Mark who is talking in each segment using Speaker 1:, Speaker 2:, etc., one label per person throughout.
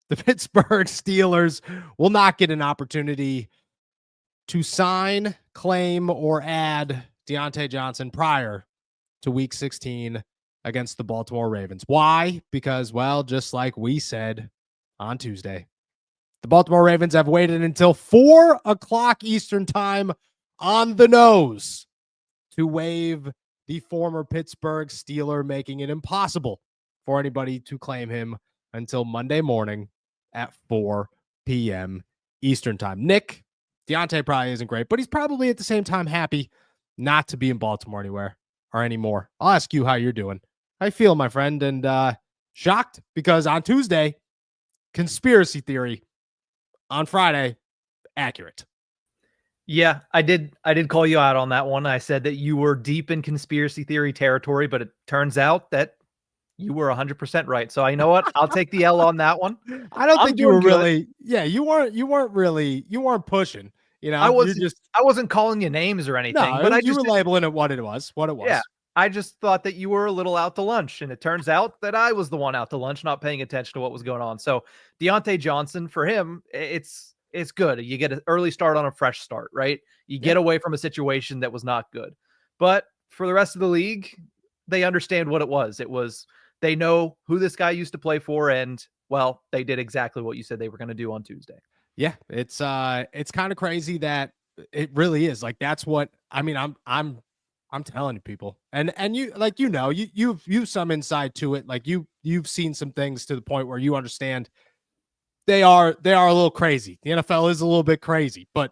Speaker 1: The Pittsburgh Steelers will not get an opportunity to sign, claim, or add Deontay Johnson prior to Week 16 against the Baltimore Ravens. Why? Because, well, just like we said on Tuesday, the Baltimore Ravens have waited until 4 o'clock Eastern time on the nose to waive the former Pittsburgh Steeler, making it impossible for anybody to claim him until Monday morning at 4 p.m. Eastern time. Nick, Deontay probably isn't great, but he's probably at the same time happy not to be in Baltimore anymore. I'll ask you how you're doing. How you feel, my friend? And shocked because on Tuesday, conspiracy theory. On Friday, accurate.
Speaker 2: Yeah, I did call you out on that one. I said that you were deep in conspiracy theory territory, but it turns out that you were 100% right. So you know what? I'll take the L on that one.
Speaker 1: I don't think you were really, you weren't pushing.
Speaker 2: I wasn't calling you names or anything, but
Speaker 1: you were labeling it what it was.
Speaker 2: Yeah, I just thought that you were a little out to lunch, and it turns out that I was the one out to lunch, not paying attention to what was going on. So Deontay Johnson, for him, it's good. You get an early start on a fresh start, right? You get away from a situation that was not good. But for the rest of the league, they understand what it was. They know who this guy used to play for, and well, they did exactly what you said they were going to do on Tuesday.
Speaker 1: Yeah, it's kind of crazy that it really is. Like, that's what I mean. I'm telling people, and you, like, you've some insight to it. Like, you've seen some things to the point where you understand they are a little crazy. The NFL is a little bit crazy, but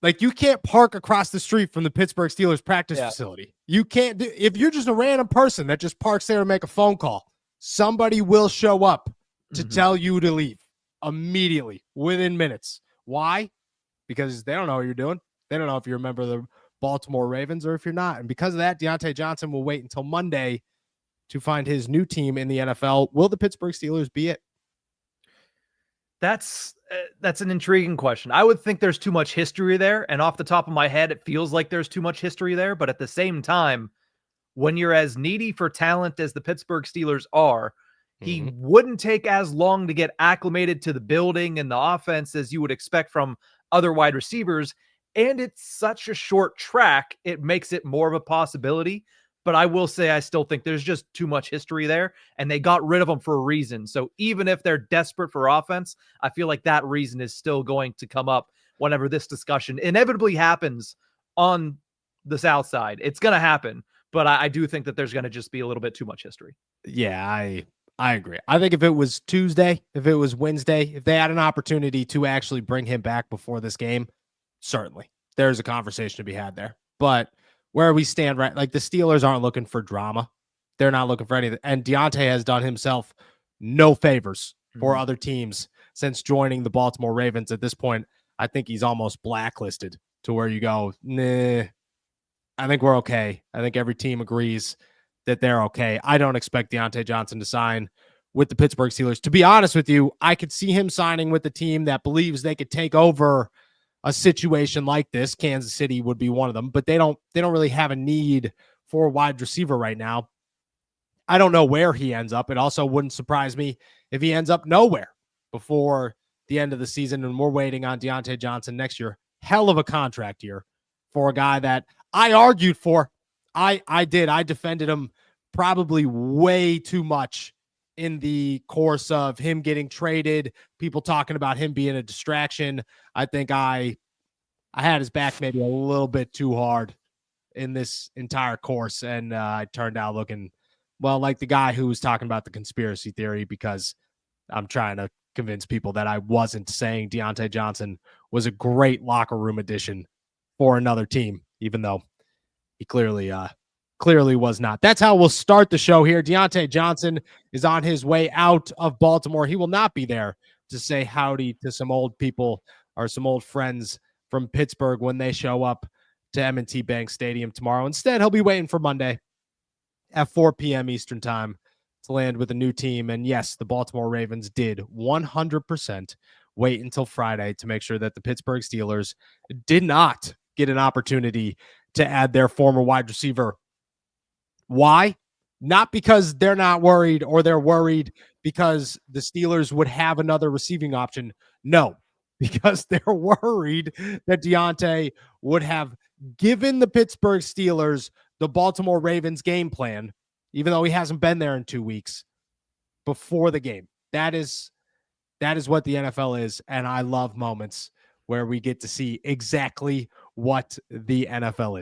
Speaker 1: like, you can't park across the street from the Pittsburgh Steelers practice facility. You can't do, if you're just a random person that just parks there and make a phone call, somebody will show up to tell you to leave immediately within minutes. Why? Because they don't know what you're doing. They don't know if you're a member of the Baltimore Ravens or if you're not. And because of that, Deontay Johnson will wait until Monday to find his new team in the NFL. Will the Pittsburgh Steelers be it?
Speaker 2: That's an intriguing question. I would think there's too much history there. And off the top of my head, it feels like there's too much history there. But at the same time, when you're as needy for talent as the Pittsburgh Steelers are, he wouldn't take as long to get acclimated to the building and the offense as you would expect from other wide receivers. And it's such a short track, it makes it more of a possibility. But I will say I still think there's just too much history there, and they got rid of him for a reason. So even if they're desperate for offense, I feel like that reason is still going to come up whenever this discussion inevitably happens on the South Side. It's going to happen, but I do think that there's going to just be a little bit too much history.
Speaker 1: Yeah, I agree. I think if it was Tuesday, if it was Wednesday, if they had an opportunity to actually bring him back before this game, certainly there's a conversation to be had there. But where we stand, right, like, the Steelers aren't looking for drama. They're not looking for anything. And Deontay has done himself no favors for other teams since joining the Baltimore Ravens. At this point, I think he's almost blacklisted to where you go, nah, I think we're okay. I think every team agrees that they're okay. I don't expect Deontay Johnson to sign with the Pittsburgh Steelers. To be honest with you, I could see him signing with a team that believes they could take over a situation like this. Kansas City would be one of them, but they don't really have a need for a wide receiver right now. I don't know where he ends up. It also wouldn't surprise me if he ends up nowhere before the end of the season, and we're waiting on Deontay Johnson next year. Hell of a contract year for a guy that I argued for. I defended him probably way too much in the course of him getting traded, people talking about him being a distraction. I think I had his back maybe a little bit too hard in this entire course, and I turned out looking, well, like the guy who was talking about the conspiracy theory, because I'm trying to convince people that I wasn't saying Deontay Johnson was a great locker room addition for another team, even though he clearly was not. That's how we'll start the show here. Deontay Johnson is on his way out of Baltimore. He will not be there to say howdy to some old people or some old friends from Pittsburgh when they show up to M&T Bank Stadium tomorrow. Instead, he'll be waiting for Monday at 4 p.m. Eastern time to land with a new team. And yes, the Baltimore Ravens did 100% wait until Friday to make sure that the Pittsburgh Steelers did not get an opportunity to add their former wide receiver. Why? Not because they're not worried or they're worried because the Steelers would have another receiving option. No, because they're worried that Deontay would have given the Pittsburgh Steelers the Baltimore Ravens game plan, even though he hasn't been there in 2 weeks, before the game. That is what the NFL is, and I love moments where we get to see exactly what the NFL is.